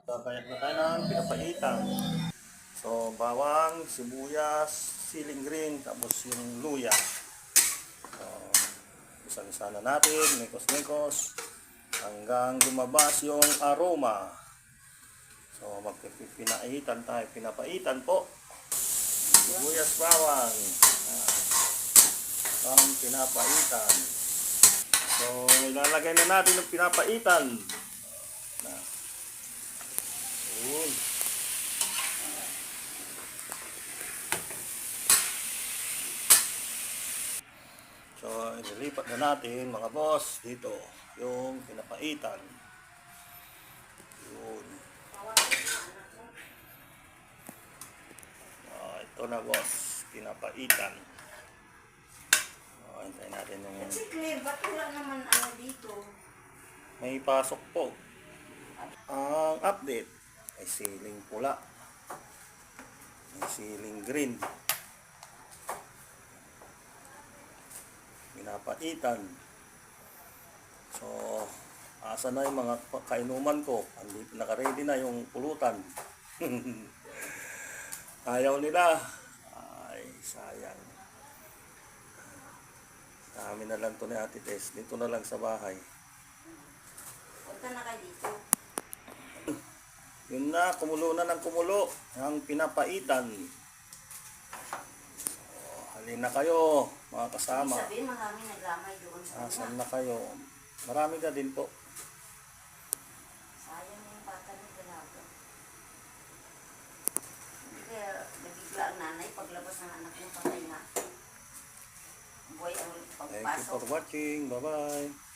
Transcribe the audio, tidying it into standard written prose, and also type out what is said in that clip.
Gagayat na tayo ng pinapaitan. So, bawang, sibuyas, siling green, tapos yung luya. So, isa-isa na natin, mekos-mekos, hanggang lumabas yung aroma. So, magpipinaitan tayo. Pinapaitan po. Sibuyas, bawang. Ang pinapaitan. So, ilalagay na natin yung pinapaitan. Yun. So, ililipat na natin mga boss dito yung pinapaitan. Yun. Ito na boss, pinapaitan. Hintayin natin yung... Kasi clear, ba't wala naman ano dito? May pasok po. Ang update ay siling pula. May siling green. Pinapaitan. So, asa na yung mga kainuman ko? Andito, naka-ready na yung pulutan. Ayaw nila. Ay, sayang. Kami na lang to ni Ate Tess. Dito na lang sa bahay. Punta na kayo dito. Yun na, kumulo na ng kumulo. Ang pinapaitan. So, halina kayo, mga kasama. Sabihin, marami naglamay doon sa Asan na kayo? Marami ka din po. sayang yung bata ng dalaga. Kaya nabigla ang nanay paglabas ng anak niya patay na. Buhay ang Thank you pagpasok. for watching. Bye-bye.